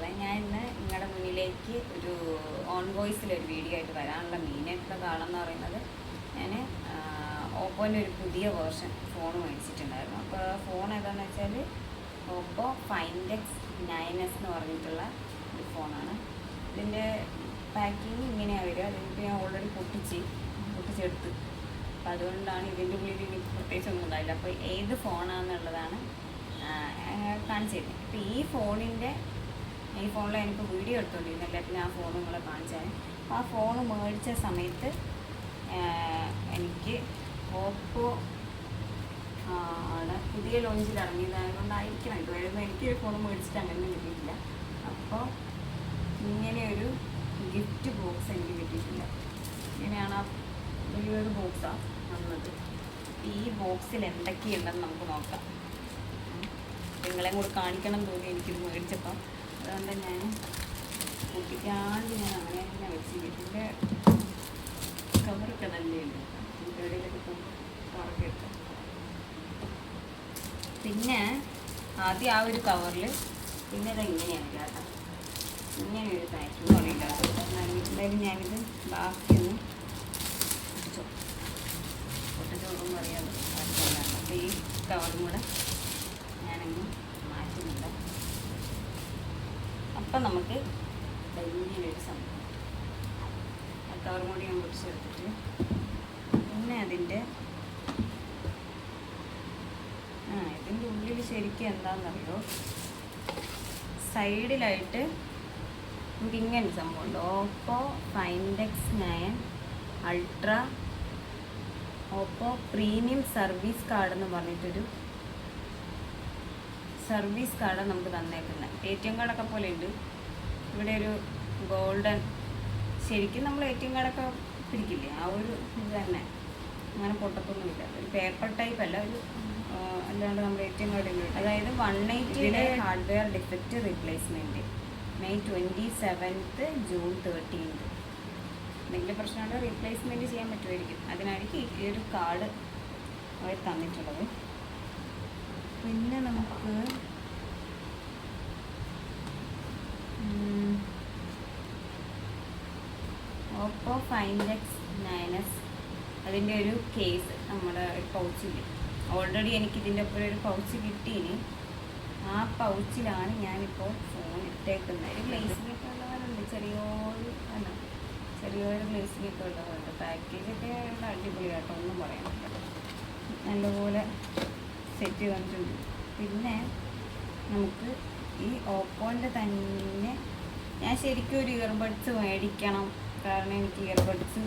മക്കളെ, ഞാൻ ഇന്ന് നിങ്ങളുടെ മുന്നിലേക്ക് ഒരു ഓൺ വോയിസിലൊരു വീഡിയോ ആയിട്ട് വരാനുള്ള മെയിനായിട്ടുള്ള കാരണം എന്ന് പറയുന്നത്, ഞാൻ ഓപ്പോൻ്റെ ഒരു പുതിയ വേർഷൻ ഫോൺ മേടിച്ചിട്ടുണ്ടായിരുന്നു. അപ്പോൾ ഫോൺ ഏതാണെന്ന് വെച്ചാൽ ഓപ്പോ ഫൈൻഡ് എക്സ് 9s എന്ന് പറഞ്ഞിട്ടുള്ള ഒരു ഫോണാണ്. ഇതിൻ്റെ പാക്കിങ് ഇങ്ങനെയാണ് വരിക. അതിനിപ്പോൾ ഞാൻ ഓൾറെഡി പൊട്ടിച്ചെടുത്ത്, അപ്പം അതുകൊണ്ടാണ് ഇതിൻ്റെ ഉള്ളിൽ എനിക്ക് പ്രത്യേകിച്ചൊന്നും ഉണ്ടായില്ല. അപ്പോൾ ഏത് ഫോണാണെന്നുള്ളതാണ് കാണിച്ചു തരുന്നത്. അപ്പോൾ ഈ ഫോണിൽ എനിക്ക് വീഡിയോ എടുത്തുകൊണ്ടിരുന്നില്ല. പിന്നെ ആ ഫോൺ നിങ്ങളെ കാണിച്ചാൽ, ആ ഫോൺ മേടിച്ച സമയത്ത് എനിക്ക് ഓപ്പോ ആണ് പുതിയ ലോഞ്ചിൽ ഇറങ്ങിയതായതുകൊണ്ടായിരിക്കണം ഇത് വരുന്നത്. എനിക്കൊരു ഫോൺ മേടിച്ചിട്ട് അങ്ങനെ കിട്ടിയിട്ടില്ല. അപ്പോൾ ഇങ്ങനെയൊരു ഗിഫ്റ്റ് ബോക്സ് എനിക്ക് കിട്ടിയിട്ടില്ല. ഇങ്ങനെയാണ് ആ വലിയൊരു ബോക്സാണ് വന്നത്. ഈ ബോക്സിൽ എന്തൊക്കെയുണ്ടെന്ന് നമുക്ക് നോക്കാം. നിങ്ങളെ കൂടെ കാണിക്കണം തോന്നി എനിക്കിത് മേടിച്ചപ്പം. അതുകൊണ്ട് ഞാൻ കുട്ടിക്കാണ്ട് ഞാൻ അങ്ങനെ തന്നെ വെച്ച്. ഇതിൻ്റെ കവറൊക്കെ നല്ലതുണ്ട്. എവിടെയൊക്കെ കവറൊക്കെ എടുക്കാം. പിന്നെ ആദ്യം ആ ഒരു കവറിൽ, പിന്നെ അത് ഇങ്ങനെയാണ് കേട്ടോ, ഇങ്ങനെ ഒരു പാക്കിങ് പറയില്ല. എന്തായാലും ഞാനിത് ബാക്കിയൊന്ന് പൊട്ടിച്ചോടുമ്പോൾ അറിയാതെ ബാക്കിയാണ്. അപ്പോൾ ഈ കവറും കൂടെ ഞാനങ്ങ് മാറ്റുന്നുണ്ട്. അപ്പം നമുക്ക് വലിയൊരു സംഭവം ആ കവറും കൂടി ഞാൻ പൊട്ടിച്ചെടുത്തിട്ട്, പിന്നെ ഇതിൻ്റെ ഉള്ളിൽ ശരിക്കും എന്താണെന്നറിയോ, സൈഡിലായിട്ട് നമുക്ക് ഇങ്ങനെ സംഭവമുണ്ട്. Oppo find X 9 ultra Oppo premium service card എന്ന് പറഞ്ഞിട്ടൊരു സർവീസ് കാർഡാണ് നമുക്ക് തന്നേക്കുന്നത്. ATM കാർഡൊക്കെ പോലെ ഉണ്ട്. ഇവിടെ ഒരു ഗോൾഡൻ, ശരിക്കും നമ്മൾ ATM കാർഡൊക്കെ പിടിക്കില്ലേ, ആ ഒരു ഇത് തന്നെ. അങ്ങനെ പൊട്ടത്തൊന്നുമില്ല. ഒരു പേപ്പർ ടൈപ്പ് അല്ല, ഒരു അല്ലാണ്ട് നമ്മൾ ATM കാർഡിൽ, അതായത് 180 hardware defect replacement, May 27th June 13th. എന്തെങ്കിലും പ്രശ്നമുണ്ടോ റീപ്ലേസ്മെൻറ്റ് ചെയ്യാൻ പറ്റുമായിരിക്കും. അതിനായിരിക്കും ഈ ഒരു കാർഡ് അവർ തന്നിട്ടുള്ളത്. പിന്നെ നമുക്ക് ഓപ്പോ ഫൈൻഡ് എക്സ് 9s അതിൻ്റെ ഒരു കേസ്, നമ്മുടെ ഒരു പൗച്ചില്ലേ, ഓൾറെഡി എനിക്കിതിൻ്റെ ഒപ്പം ഒരു പൗച്ച് കിട്ടീനി. ആ പൗച്ചിലാണ് ഞാനിപ്പോൾ ഫോൺ ഇട്ടേക്കുന്നത്. ഒരു ഗ്ലേസിങ്ങൊക്കെ ഉള്ളവരുണ്ട്, ചെറിയൊരു ഗ്ലേസിങ്ങൊക്കെ ഉള്ളവരുണ്ട്. പാക്കേജൊക്കെ അടിപൊളിയാട്ടോ, ഒന്നും പറയാൻ പറ്റില്ല. നല്ലപോലെ സെറ്റ് ചെയ്തിട്ടുണ്ട്. പിന്നെ നമുക്ക് ഈ ഓപ്പോൻ്റെ തന്നെ, ഞാൻ ശരിക്കും ഒരു ഇയർബഡ്സ് മേടിക്കണം, കാരണം എനിക്ക് ഇയർബഡ്സ്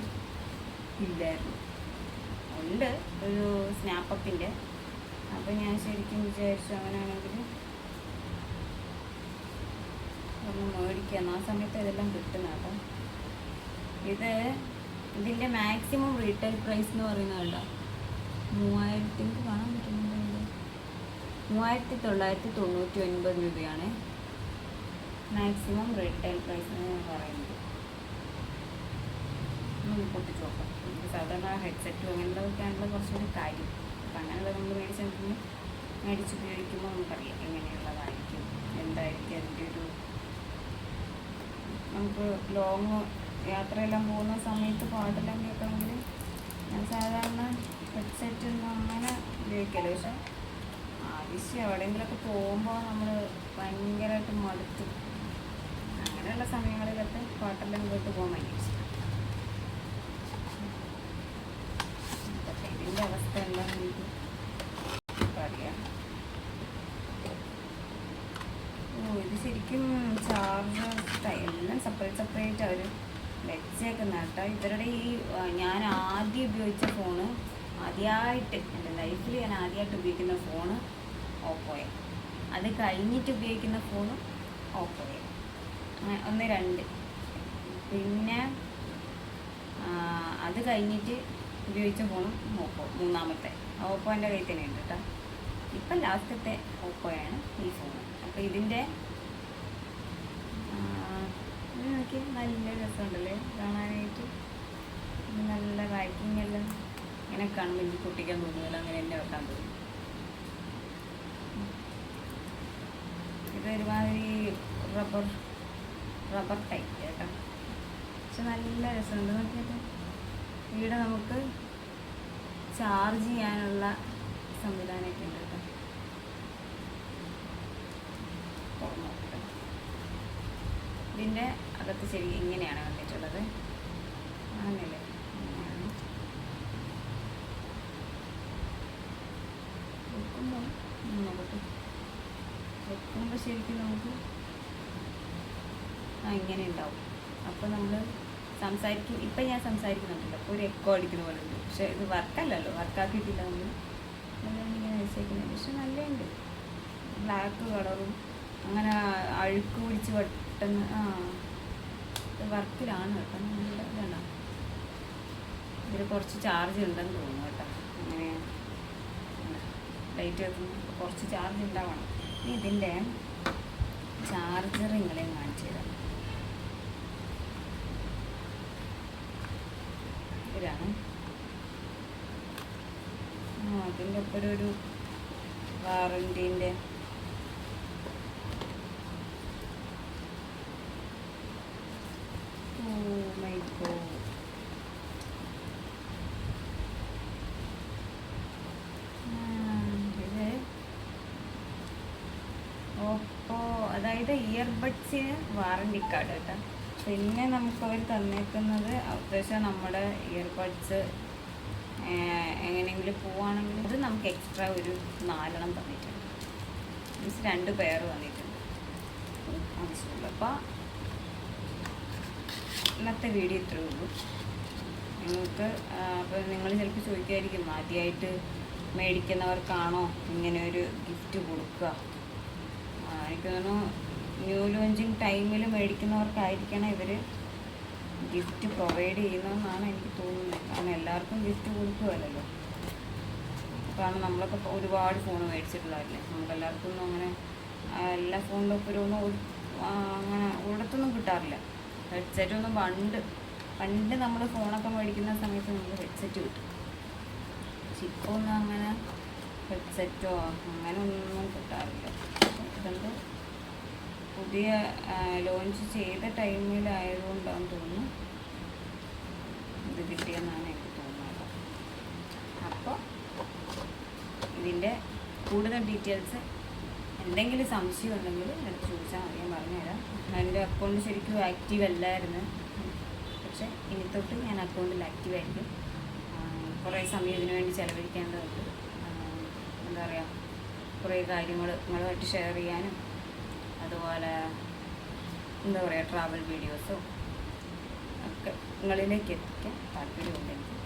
ഇല്ലായിരുന്നു. ഉണ്ട് ഒരു സ്നാപ്പപ്പിൻ്റെ. അപ്പോൾ ഞാൻ ശരിക്കും വിചാരിച്ചു അങ്ങനെയാണെങ്കിൽ ഒന്ന് മേടിക്കാം. ആ സമയത്ത് ഇതെല്ലാം കിട്ടുന്ന കേട്ടോ. ഇതിൻ്റെ മാക്സിമം റീറ്റെയിൽ പ്രൈസ് എന്ന് പറയുന്നതല്ല 3000 കാണാൻ പറ്റുന്നുണ്ട്. 3999 രൂപയാണ് മാക്സിമം റീറ്റെയിൽ പ്രൈസ് എന്ന് പറയുന്നത്. നമുക്ക് പൊട്ടിച്ച് നോക്കാം. നമുക്ക് സാധാരണ ഹെഡ്സെറ്റും അങ്ങനെയുള്ളതൊക്കെയാണല്ലോ കുറച്ചുകൂടി കാര്യം. അപ്പം അങ്ങനെയുള്ള നമ്മൾ മേടിച്ചുപയോഗിക്കുമ്പോൾ നമുക്കറിയാം എങ്ങനെയുള്ളതായിരിക്കും, എന്തായിരിക്കും അതിൻ്റെ ഒരു. നമുക്ക് ലോങ് യാത്രയെല്ലാം പോകുന്ന സമയത്ത് പാട്ടെല്ലാം കേൾക്കണമെങ്കിൽ ഞാൻ സാധാരണ ഹെഡ്സെറ്റൊന്നും അങ്ങനെ ഉപയോഗിക്കല്ലോ. പക്ഷെ ആവശ്യം എവിടെയെങ്കിലുമൊക്കെ പോകുമ്പോൾ നമ്മൾ ഭയങ്കരമായിട്ട് മടുത്തു, അങ്ങനെയുള്ള സമയങ്ങളിലൊക്കെ പാട്ടെല്ലാം കേട്ട് പോകാൻ ഭയങ്കര ഇഷ്ടം. ഇതിൻ്റെ അവസ്ഥ എല്ലാം എനിക്ക് അറിയാം. ഇത് ശരിക്കും ചാർജർ എല്ലാം സെപ്പറേറ്റ് അവർ വെച്ചേക്കുന്ന കേട്ടോ. ഇവരുടെ ഈ ഞാൻ ആദ്യം ഉപയോഗിച്ച ഫോണ്, ആദ്യമായിട്ട് എൻ്റെ ലൈഫിൽ ഞാൻ ആദ്യമായിട്ട് ഉപയോഗിക്കുന്ന ഫോണ് ഓപ്പോയെ, അത് കഴിഞ്ഞിട്ട് ഉപയോഗിക്കുന്ന ഫോണ് ഓപ്പോയെ, 1 2. പിന്നെ അത് കഴിഞ്ഞിട്ട് ഉപയോഗിച്ച ഫോണും ഓപ്പോ, മൂന്നാമത്തെ ഓപ്പോ എൻ്റെ കയ്യിൽ തന്നെ ഉണ്ട് കേട്ടോ. ഇപ്പം ലാസ്റ്റത്തെ ഓപ്പോയാണ് ഈ ഫോൺ. അപ്പോൾ ഇതിൻ്റെ നോക്കി നല്ല രസമുണ്ടല്ലേ കാണാനായിട്ട്. നല്ല പാക്കിംഗ് എല്ലാം ഇങ്ങനെ കാണുമ്പോൾ എനിക്ക് പൊട്ടിക്കാൻ തോന്നുന്നില്ല, അങ്ങനെ എന്നെ വെക്കാൻ തോന്നും. ഒരുമാതിരി റബ്ബർ ടൈപ്പ് കേട്ടോ. പക്ഷെ നല്ല രസമുണ്ട്. നോക്കിയിട്ട് ഇവിടെ നമുക്ക് ചാർജ് ചെയ്യാനുള്ള സംവിധാനമൊക്കെ ഉണ്ട് കേട്ടോ. ഇതിൻ്റെ അകത്ത് ശരി ഇങ്ങനെയാണ് വന്നിട്ടുള്ളത്. അങ്ങനെയല്ലേ, ഇങ്ങനെയാണ് വെക്കുമ്പോൾ ശരിക്കും നമുക്ക് ഇങ്ങനെ ഉണ്ടാവും. അപ്പോൾ നമ്മൾ സംസാരിക്കും. ഇപ്പം ഞാൻ സംസാരിക്കുന്നുണ്ടല്ലോ, അപ്പോൾ ഒരു എക്കോ അടിക്കുന്ന പോലെ ഉണ്ട്. പക്ഷേ ഇത് വർക്കല്ലല്ലോ, വർക്കാക്കിയിട്ടില്ല നമ്മൾ. ഇങ്ങനെ വെച്ചേക്കുന്നത്. പക്ഷെ നല്ലുണ്ട്. ബ്ലാക്ക് കളറും അങ്ങനെ അഴുക്ക് പിടിച്ച് പെട്ടെന്ന് ഇത് വർക്കിലാണ് കേട്ടോ. നല്ല ഇതുണ്ടോ, ഇതിൽ കുറച്ച് ചാർജ് ഉണ്ടെന്ന് തോന്നുന്നു കേട്ടോ. അങ്ങനെ ലൈറ്റ് വെക്കുമ്പോൾ കുറച്ച് ചാർജ് ഉണ്ടാവണം. ഇനി ഇതിൻ്റെ ചാർജർ നിങ്ങളെ കാണിച്ചു തരാം. ഇതാണ്. അതിൻ്റെ ഒപ്പം ഒരു വാറൻറ്റീൻ്റെ ഓപ്പോ, അതായത് ഇയർബഡ്സിന് വാറണ്ടി കാർഡ് കേട്ടോ. പിന്നെ നമുക്ക് അവർ തന്നേക്കുന്നത് അത്യാവശ്യം നമ്മുടെ ഇയർബഡ്സ് എങ്ങനെയെങ്കിലും പോവുകയാണെങ്കിൽ അത് നമുക്ക് എക്സ്ട്രാ ഒരു 4 തന്നിട്ടുണ്ട്. മീൻസ് 2 പെയർ തന്നിട്ടുണ്ട് ആവശ്യമുള്ളൂ. അപ്പോൾ ഇന്നത്തെ വീഡിയോ ഇത്രയേ ഉള്ളൂ. നിങ്ങൾക്ക് അപ്പോൾ നിങ്ങൾ ചിലപ്പോൾ ചോദിക്കുമായിരിക്കും, ആദ്യമായിട്ട് മേടിക്കുന്നവർക്കാണോ ഇങ്ങനെ ഒരു ഗിഫ്റ്റ് കൊടുക്കുക? എനിക്ക് തോന്നുന്നു ന്യൂ ലോഞ്ചിങ് ടൈമിൽ മേടിക്കുന്നവർക്കായിരിക്കണം ഇവർ ഗിഫ്റ്റ് പ്രൊവൈഡ് ചെയ്യുന്നതെന്നാണ് എനിക്ക് തോന്നുന്നത്. കാരണം എല്ലാവർക്കും ഗിഫ്റ്റ് കൊടുക്കുകയല്ലോ. കാരണം നമ്മളൊക്കെ ഒരുപാട് ഫോൺ മേടിച്ചിട്ടുള്ളതല്ലേ. നമുക്കെല്ലാവർക്കും ഒന്നും അങ്ങനെ എല്ലാ ഫോണിലൊക്കെ അങ്ങനെ ഒരിടത്തൊന്നും കിട്ടാറില്ല. ഹെഡ്സെറ്റൊന്നും പണ്ട് നമ്മൾ ഫോണൊക്കെ മേടിക്കുന്ന സമയത്ത് നമുക്ക് ഹെഡ്സെറ്റ് കിട്ടും. പക്ഷെ ഇപ്പോൾ ഒന്നും അങ്ങനെ ഹെഡ്സെറ്റോ അങ്ങനെ ഒന്നും കിട്ടാറില്ല. ഇതെന്തോ പുതിയ ലോഞ്ച് ചെയ്ത ടൈമിലായതുകൊണ്ടാണെന്ന് തോന്നുന്നു ഇത് കിട്ടിയെന്നാണ് എനിക്ക് തോന്നുന്നത്. അപ്പോൾ ഇതിൻ്റെ കൂടുതൽ ഡീറ്റെയിൽസ് എന്തെങ്കിലും സംശയം ഉണ്ടെങ്കിൽ എനിക്ക് ചോദിച്ചാൽ മതി, ഞാൻ പറഞ്ഞുതരാം. എൻ്റെ അക്കൗണ്ട് ശരിക്കും ആക്റ്റീവ് അല്ലായിരുന്നു. പക്ഷേ ഇനി തൊട്ട് ഞാൻ അക്കൗണ്ടിൽ ആക്റ്റീവായിരിക്കും. കുറേ സമയം ഇതിനു വേണ്ടി ചിലവഴിക്കേണ്ടതുണ്ട്. എന്താ പറയുക, കുറേ കാര്യങ്ങൾ നിങ്ങളുമായിട്ട് ഷെയർ ചെയ്യാനും അതുപോലെ എന്താ പറയുക ട്രാവൽ വീഡിയോസോ ഒക്കെ നിങ്ങളിലേക്ക് എത്തിക്കാൻ താല്പര്യമുണ്ട് എനിക്ക്.